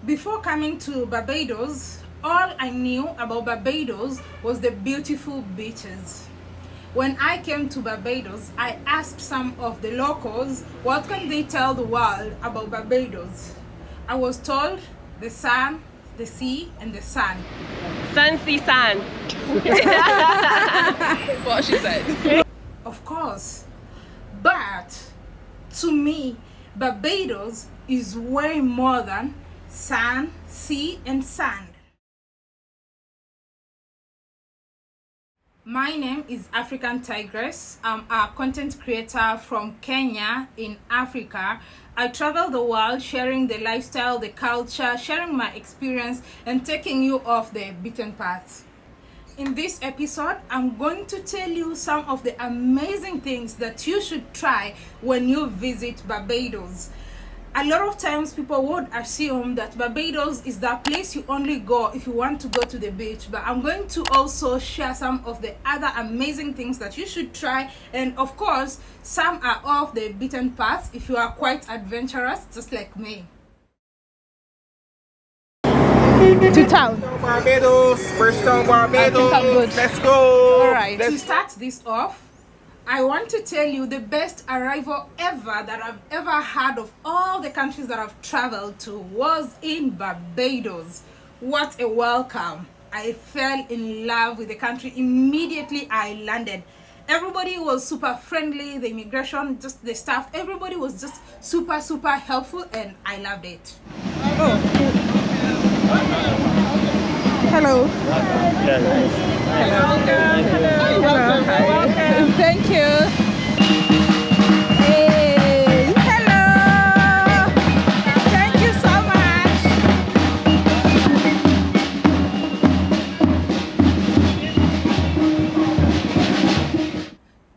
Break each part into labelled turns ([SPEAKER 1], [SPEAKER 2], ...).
[SPEAKER 1] Before coming to Barbados, all I knew about Barbados was the beautiful beaches. When I came to Barbados, I asked some of the locals what can they tell the world about Barbados. I was told the sun, the sea, and the sun.
[SPEAKER 2] Sun, sea, sand. What she said.
[SPEAKER 1] Of course. But to me, Barbados is way more than sun, sea, and sand. My name is African Tigress. I'm a content creator from Kenya in Africa. I travel the world sharing the lifestyle, the culture, sharing my experience, and taking you off the beaten path. In this episode, I'm going to tell you some of the amazing things that you should try when you visit Barbados. A lot of times people would assume that Barbados is that place you only go if you want to go to the beach, but I'm going to also share some of the other amazing things that you should try, and of course some are off the beaten path if you are quite adventurous just like me. To town.
[SPEAKER 3] Barbados, Bridgetown, Barbados.
[SPEAKER 1] I think I'm good.
[SPEAKER 3] Let's go.
[SPEAKER 1] All right, to start this off, I want to tell you the best arrival ever that I've ever had of all the countries that I've traveled to was in Barbados. What a welcome. I fell in love with the country immediately I landed. Everybody was super friendly, the immigration, just the staff, everybody was just super helpful, and I loved it. Oh. Hello.
[SPEAKER 3] Yeah.
[SPEAKER 1] Hello. Hello. Hello. Thank you. Hey. Hello. Thank you so much.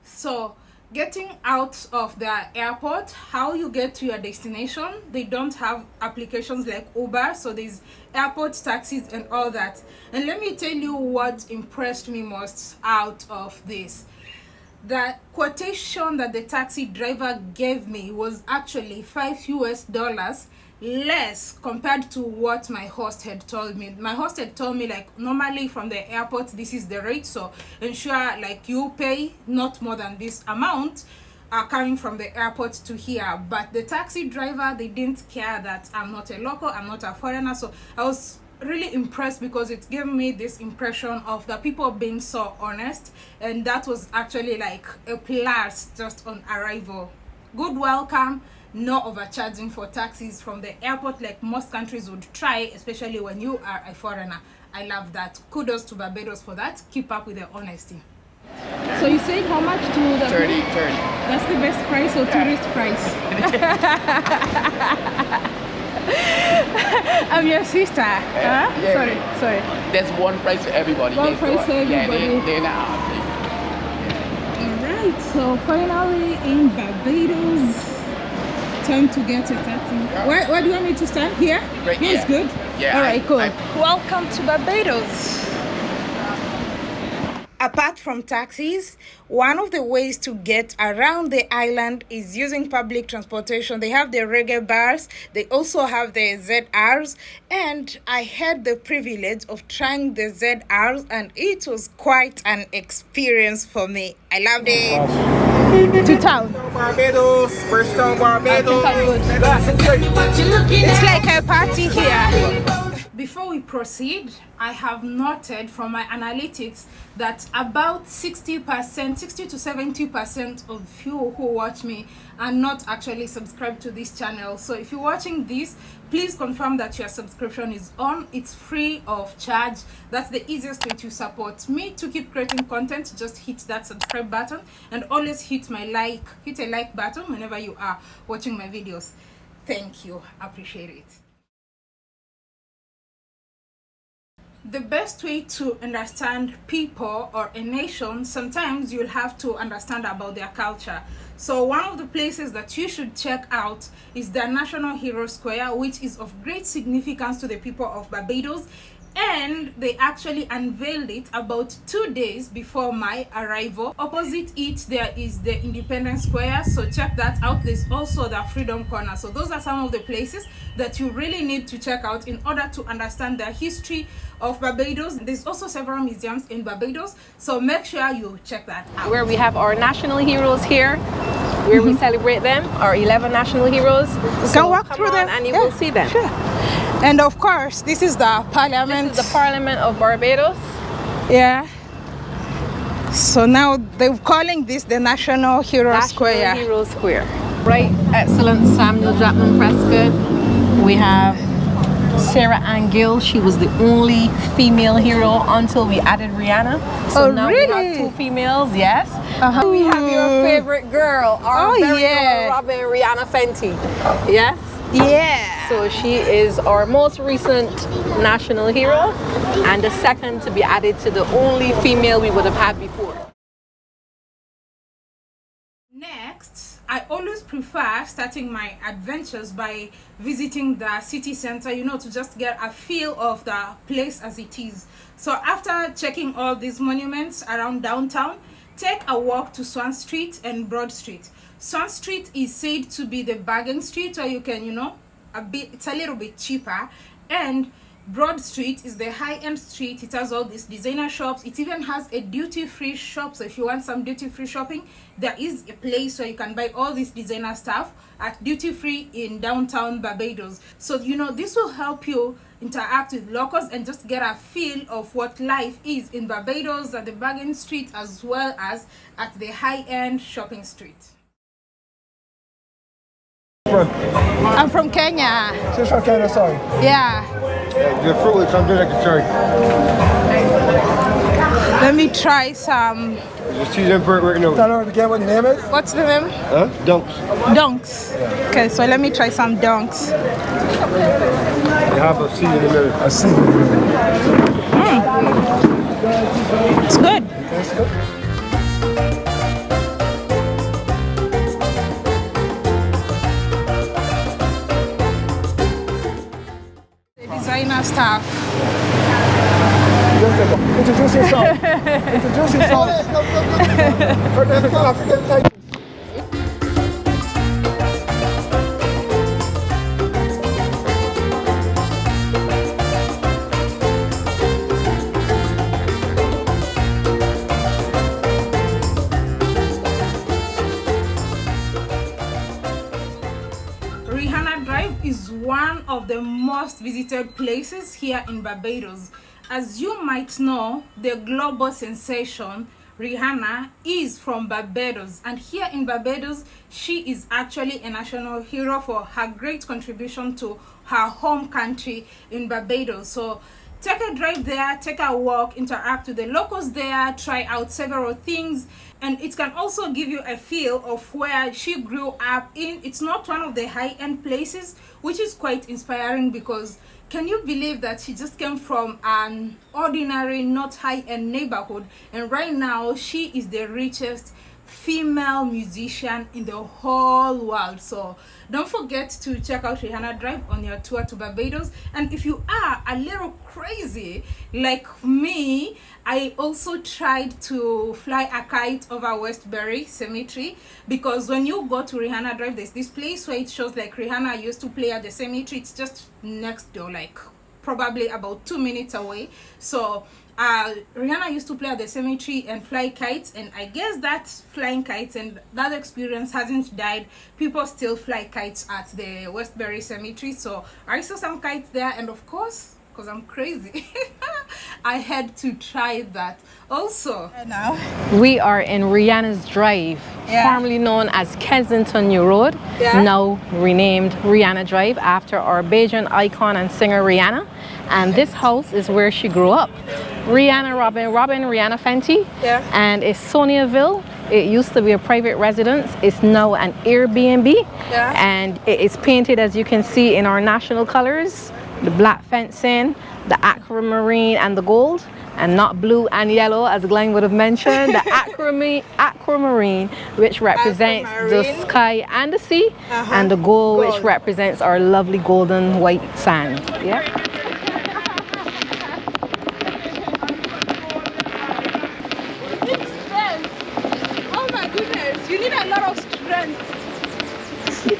[SPEAKER 1] So, getting out of the airport, how you get to your destination, they don't have applications like Uber, so there's airport taxis and all that. And let me tell you what impressed me most out of this. The quotation that the taxi driver gave me was actually $5 less compared to what my host had told me. My host had told me, like, normally from the airport this is the rate, so ensure like you pay not more than this amount coming from the airport to here. But the taxi driver, they didn't care that I'm not a local, I'm not a foreigner. So I was really impressed because it gave me this impression of the people being so honest, and that was actually like a plus just on arrival. Good welcome, no overcharging for taxis from the airport like most countries would try, especially when you are a foreigner. I love that. Kudos to Barbados for that. Keep up with the honesty. So you say how much to the
[SPEAKER 3] 30.
[SPEAKER 1] That's the best price or tourist price? I'm your sister.
[SPEAKER 3] Yeah.
[SPEAKER 1] Sorry.
[SPEAKER 3] There's one price for everybody.
[SPEAKER 1] One price for everybody.
[SPEAKER 3] Yeah, they're not.
[SPEAKER 1] Alright, so finally in Barbados. Time to get a taxi.
[SPEAKER 3] Yeah.
[SPEAKER 1] Where do you want me to stand? Here?
[SPEAKER 3] Right,
[SPEAKER 1] Here is good?
[SPEAKER 3] Yeah.
[SPEAKER 1] Alright, cool. Welcome to Barbados. Apart from taxis, one of the ways to get around the island is using public transportation. They have the reggae bars, they also have the ZRs, and I had the privilege of trying the ZRs, and it was quite an experience for me. I loved it. To town.
[SPEAKER 3] Barbados, Bridgetown, Barbados.
[SPEAKER 1] It's like a party here. Before we proceed, I have noted from my analytics that about 60% to 70% of you who watch me are not actually subscribed to this channel. So if you're watching this, please confirm that your subscription is on. It's free of charge. That's the easiest way to support me to keep creating content. Just hit that subscribe button, and always hit a like button whenever you are watching my videos. Thank you. Appreciate it. The best way to understand people or a nation, sometimes you'll have to understand about their culture. So one of the places that you should check out is the National Hero Square, which is of great significance to the people of Barbados. and they actually unveiled it about 2 days before my arrival. Opposite it there is the Independence Square, so check that out. There's also the Freedom Corner. So those are some of the places that you really need to check out in order to understand the history of Barbados. There's also several museums in Barbados, so make sure you check that out.
[SPEAKER 2] Where we have our national heroes here, where we celebrate them, our 11 national heroes.
[SPEAKER 1] Can walk through them
[SPEAKER 2] and you will see them.
[SPEAKER 1] Sure. And of course, this is the Parliament.
[SPEAKER 2] This is the Parliament of Barbados.
[SPEAKER 1] Yeah. So now they're calling this the National Hero Square.
[SPEAKER 2] National Hero Square. Right, excellent Samuel Jackman Prescott. We have Sarah Ann Gill. She was the only female hero until we added Rihanna. So now
[SPEAKER 1] really?
[SPEAKER 2] we have 2 females, yes. We have your favorite girl, our very own Robin Rihanna Fenty. Yes?
[SPEAKER 1] Yeah.
[SPEAKER 2] So she is our most recent national hero and the second to be added to the only female we would have had before.
[SPEAKER 1] Next, I always prefer starting my adventures by visiting the city center, you know, to just get a feel of the place as it is. So after checking all these monuments around downtown, take a walk to Swan Street and Broad Street. Swan Street is said to be the bargain street, where you can, you know, it's a little bit cheaper, and Broad Street is the high-end street. It has all these designer shops. It even has a duty-free shop, so if you want some duty-free shopping, there is a place where you can buy all this designer stuff at duty-free in downtown Barbados. So, you know, this will help you interact with locals and just get a feel of what life is in Barbados at the bargain street as well as at the high-end shopping street. I'm from Kenya.
[SPEAKER 4] She's from Kenya, sorry.
[SPEAKER 1] Yeah.
[SPEAKER 4] The fruit is something like a cherry.
[SPEAKER 1] Let me try some.
[SPEAKER 4] Just cheese and fruit working over. Tell her again what your name is?
[SPEAKER 1] What's the name?
[SPEAKER 4] Huh? Dunks.
[SPEAKER 1] Dunks.
[SPEAKER 4] Yeah.
[SPEAKER 1] Okay, so let me try some dunks.
[SPEAKER 4] You have a seed in the middle. A seed in the middle.
[SPEAKER 1] It's good.
[SPEAKER 4] That's good.
[SPEAKER 1] Designer stuff.
[SPEAKER 4] Introduce yourself. Introduce yourself. Her name is African Tigress.
[SPEAKER 1] Rihanna Drive is one of the most visited places here in Barbados. As you might know, the global sensation Rihanna is from Barbados, and here in Barbados she is actually a national hero for her great contribution to her home country in Barbados. So take a drive there, take a walk, interact with the locals there, try out several things, and it can also give you a feel of where she grew up in. It's not one of the high-end places, which is quite inspiring, because can you believe that she just came from an ordinary, not high-end neighborhood, and right now she is the richest female musician in the whole world. So don't forget to check out Rihanna Drive on your tour to Barbados. And if you are a little crazy like me, I also tried to fly a kite over Westbury Cemetery, because when you go to Rihanna Drive, there's this place where it shows like Rihanna used to play at the cemetery. It's just next door, like probably about 2 minutes away. So Rihanna used to play at the cemetery and fly kites, and I guess that flying kites and that experience hasn't died. People still fly kites at the Westbury Cemetery. So I saw some kites there, and of course, because I'm crazy, I had to try that also. Now
[SPEAKER 2] We are in Rihanna's Drive, formerly known as Kensington New Road, now renamed Rihanna Drive after our Bajan icon and singer Rihanna. And this house is where she grew up. Rihanna Rihanna Fenty, and it's Soniaville. It used to be a private residence. It's now an Airbnb, and it is painted, as you can see, in our national colors, the black fencing, the aquamarine and the gold, and not blue and yellow as Glenn would have mentioned. The aquamarine, which represents the sky and the sea, and the gold, which represents our lovely golden white sand.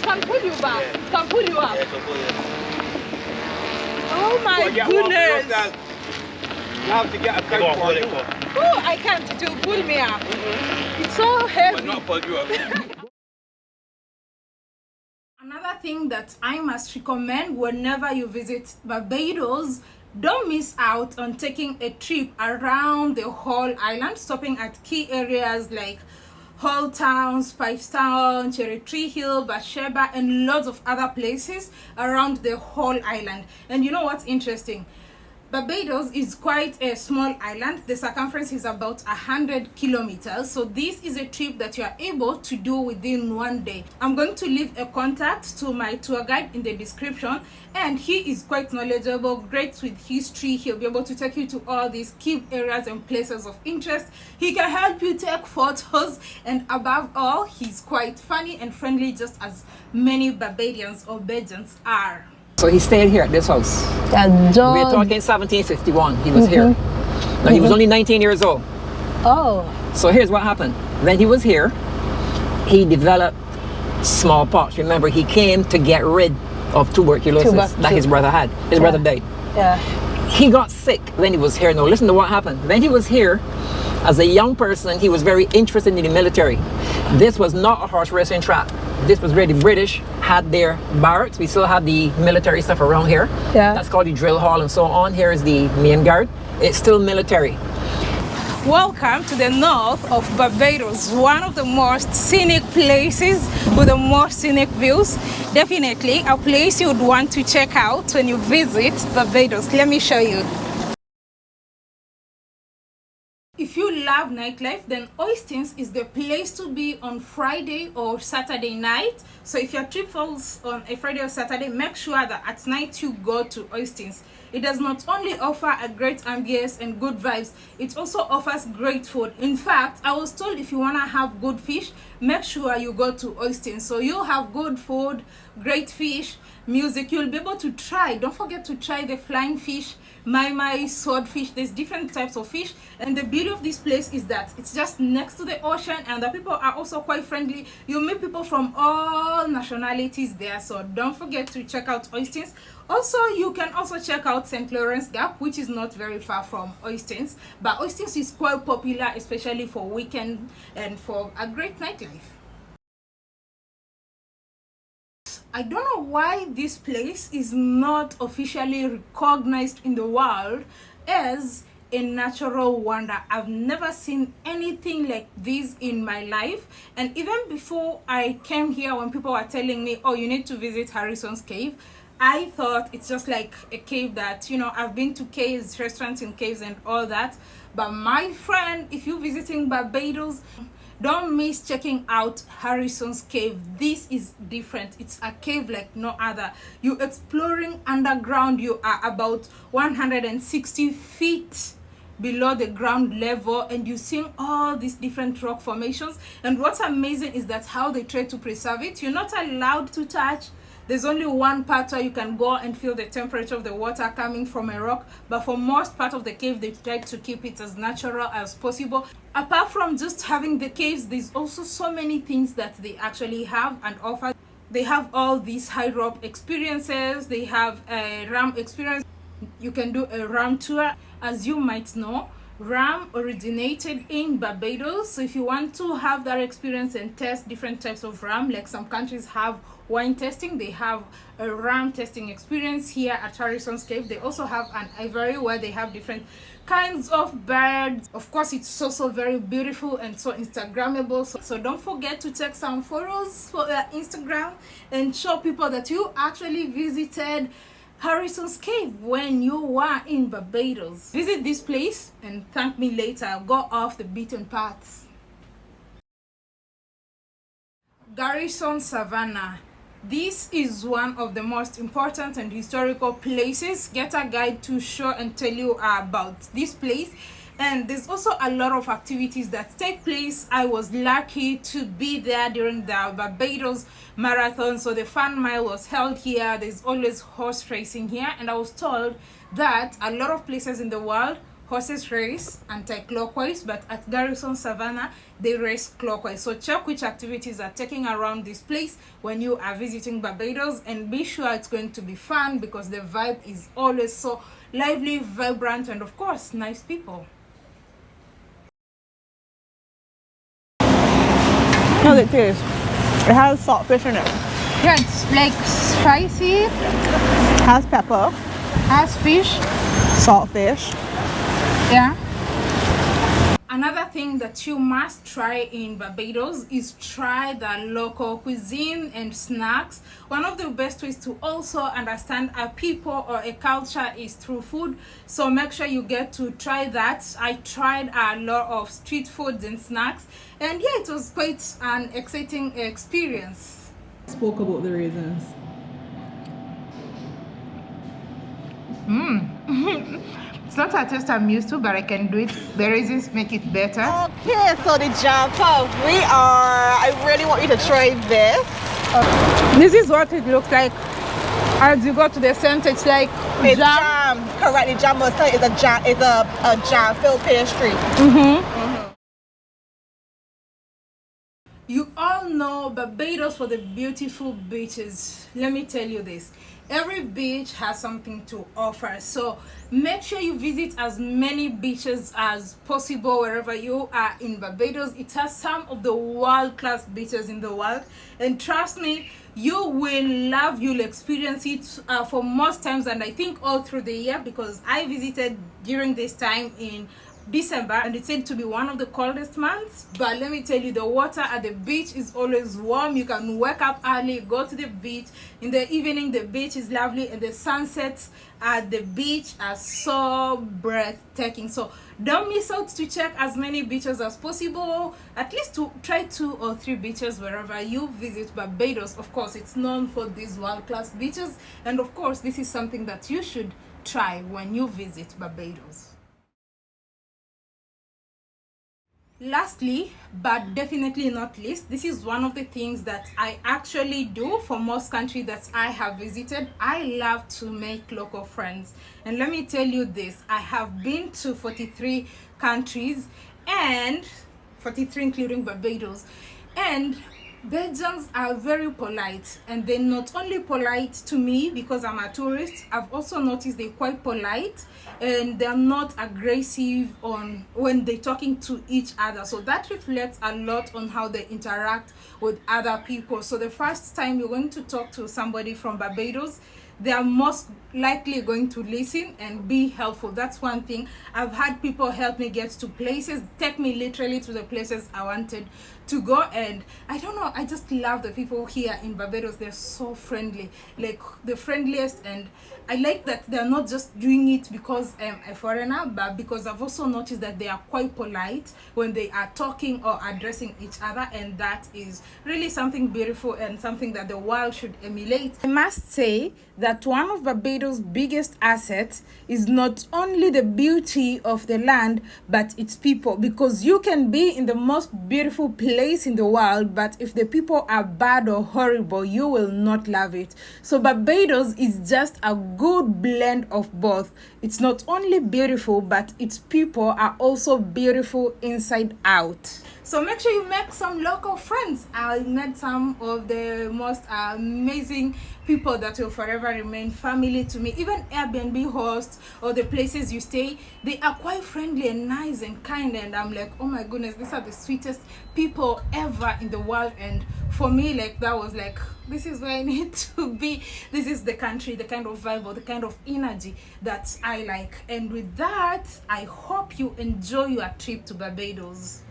[SPEAKER 1] can pull you back. It can pull you up. Oh my goodness.
[SPEAKER 3] You have to get a kite for it.
[SPEAKER 1] Oh, I can't. It will pull me up. It's so heavy.
[SPEAKER 3] Not pull you up.
[SPEAKER 1] Another thing that I must recommend whenever you visit Barbados, don't miss out on taking a trip around the whole island, stopping at key areas like Hull Town, Spice Town, Cherry Tree Hill, Bathsheba, and lots of other places around the whole island. And you know what's interesting? Barbados is quite a small island. The circumference is about 100 kilometers. So this is a trip that you are able to do within one day. I'm going to leave a contact to my tour guide in the description, and he is quite knowledgeable, great with history. He'll be able to take you to all these key areas and places of interest. He can help you take photos, and above all, he's quite funny and friendly, just as many Barbadians or Bajans are.
[SPEAKER 5] So he stayed here at this house.
[SPEAKER 2] We're
[SPEAKER 5] We're talking 1751. He was here. Now he was only 19 years old.
[SPEAKER 2] Oh.
[SPEAKER 5] So here's what happened. When he was here, he developed smallpox. Remember, he came to get rid of tuberculosis that his brother had. His brother died.
[SPEAKER 2] Yeah.
[SPEAKER 5] He got sick when he was here. Now listen to what happened. When he was here, as a young person, he was very interested in the military. This was not a horse racing track. This was where the British had their barracks. We still have the military stuff around here.
[SPEAKER 2] Yeah.
[SPEAKER 5] That's called the drill hall and so on. Here is the main guard. It's still military.
[SPEAKER 1] Welcome to the north of Barbados, one of the most scenic places with the most scenic views. Definitely a place you would want to check out when you visit Barbados. Let me show you. If you love nightlife, then Oistins is the place to be on Friday or Saturday night. So if your trip falls on a Friday or Saturday, make sure that at night you go to Oistins. It does not only offer a great ambience and good vibes, it also offers great food. In fact, I was told if you want to have good fish, make sure you go to Oistins. So you'll have good food, great fish, music. You'll be able to try. Don't forget to try the flying fish, my swordfish. There's different types of fish, and the beauty of this place is that it's just next to the ocean, and the people are also quite friendly. You meet people from all nationalities there, so don't forget to check out Oistins. Also, you can also check out St. Lawrence Gap, which is not very far from Oistins, but Oistins is quite popular, especially for weekend and for a great nightlife. I don't know why this place is not officially recognized in the world as a natural wonder. I've never seen anything like this in my life, and even before I came here, when people were telling me, oh, you need to visit Harrison's Cave, I thought it's just like a cave that, you know, I've been to caves, restaurants in caves and all that. But my friend, if you're visiting Barbados, don't miss checking out Harrison's Cave. This is different. It's a cave like no other. You're exploring underground. You are about 160 feet below the ground level, and you're seeing all these different rock formations. And what's amazing is that how they try to preserve it. You're not allowed to touch. There's only one part where you can go and feel the temperature of the water coming from a rock, but for most part of the cave, they try to keep it as natural as possible. Apart from just having the caves, there's also so many things that they actually have and offer. They have all these high rope experiences. They have a ram experience. You can do a ram tour. As you might know, ram originated in Barbados. So if you want to have that experience and test different types of ram, like some countries have wine tasting, they have a ram tasting experience. Here at Harrison's Cave, they also have an aviary where they have different kinds of birds. Of course, it's also very beautiful and so Instagrammable. So don't forget to take some photos for your Instagram and show people that you actually visited Harrison's Cave when you were in Barbados. Visit this place and thank me later. Go off the beaten paths. Garrison Savannah. This is one of the most important and historical places. Get a guide to show and tell you about this place. And there's also a lot of activities that take place. I was lucky to be there during the Barbados Marathon. So the Fun Mile was held here. There's always horse racing here. And I was told that a lot of places in the world horses race anti-clockwise, but at Garrison Savannah they race clockwise. So check which activities are taking around this place when you are visiting Barbados, and be sure it's going to be fun because the vibe is always so lively, vibrant, and of course nice people.
[SPEAKER 4] How's it taste? It has saltfish in it.
[SPEAKER 1] Yeah, it's like spicy,
[SPEAKER 4] Has pepper,
[SPEAKER 1] has fish.
[SPEAKER 4] saltfish.
[SPEAKER 1] Yeah. Another thing that you must try in Barbados is try the local cuisine and snacks. One of the best ways to also understand a people or a culture is through food. So make sure you get to try that. I tried a lot of street foods and snacks, and yeah, it was quite an exciting experience.
[SPEAKER 4] Spoke about the raisins.
[SPEAKER 1] It's not a taste I'm used to, but I can do it. The raisins make it better.
[SPEAKER 4] Okay, so the jam puff. I really want you to try this.
[SPEAKER 1] This is what it looks like as you go to the center. It's like
[SPEAKER 4] It's
[SPEAKER 1] jam.
[SPEAKER 4] jam. Correct. The jam mustard is a jam. It's a jam filled pastry.
[SPEAKER 1] You all know Barbados for the beautiful beaches. Let me tell you this. Every beach has something to offer. So make sure you visit as many beaches as possible wherever you are in Barbados. It has some of the world-class beaches in the world. And trust me, you will love, you'll experience it for most times, and I think all through the year, because I visited during this time in December, and it's said to be one of the coldest months. But let me tell you, the water at the beach is always warm. You can wake up early, go to the beach. In the evening, the beach is lovely, and the sunsets at the beach are so breathtaking. So don't miss out to check as many beaches as possible. At least to try 2 or 3 beaches wherever you visit Barbados. Of course, it's known for these world-class beaches, and of course this is something that you should try when you visit Barbados. Lastly, but definitely not least, this is one of the things that I actually do for most countries that I have visited. I love to make local friends, and let me tell you this, I have been to 43 countries, and 43 including Barbados, and Bajans are very polite, and they're not only polite to me because I'm a tourist. I've also noticed they're quite polite, and they're not aggressive on when they're talking to each other. So that reflects a lot on how they interact with other people. So the first time you're going to talk to somebody from Barbados, they are most likely going to listen and be helpful. That's one thing. I've had people help me get to places, take me literally to the places I wanted to go, and I don't know, I just love the people here in Barbados. They're so friendly, like the friendliest, and I like that they're not just doing it because I'm a foreigner, but because I've also noticed that they are quite polite when they are talking or addressing each other, and that is really something beautiful and something that the world should emulate. I must say that one of Barbados' biggest assets is not only the beauty of the land, but its people, because you can be in the most beautiful place in the world, but if the people are bad or horrible, you will not love it. So Barbados is just a good blend of both. It's not only beautiful, but its people are also beautiful inside out. So make sure you make some local friends. I met some of the most amazing people that will forever remain family to me. Even Airbnb hosts or the places you stay, they are quite friendly and nice and kind, and I'm like, oh my goodness, these are the sweetest people ever in the world. And for me, like, that was like, this is where I need to be. This is the country, the kind of vibe or the kind of energy that I like. And with that, I hope you enjoy your trip to Barbados.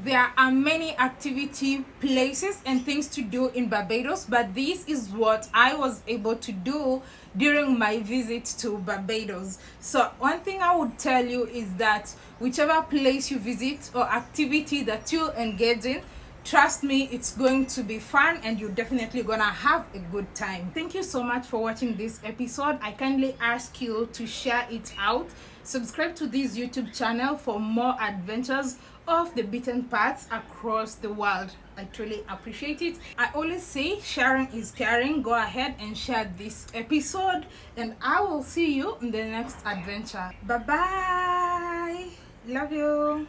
[SPEAKER 1] There are many activity places and things to do in Barbados, but this is what I was able to do during my visit to Barbados. So one thing I would tell you is that whichever place you visit or activity that you engage in, trust me, it's going to be fun and you're definitely gonna have a good time. Thank you so much for watching this episode. I kindly ask you to share it out. Subscribe to this YouTube channel for more adventures of the beaten paths across the world. I truly appreciate it. I always say sharing is caring. Go ahead and share this episode, and I will see you in the next adventure. Bye bye. Love you.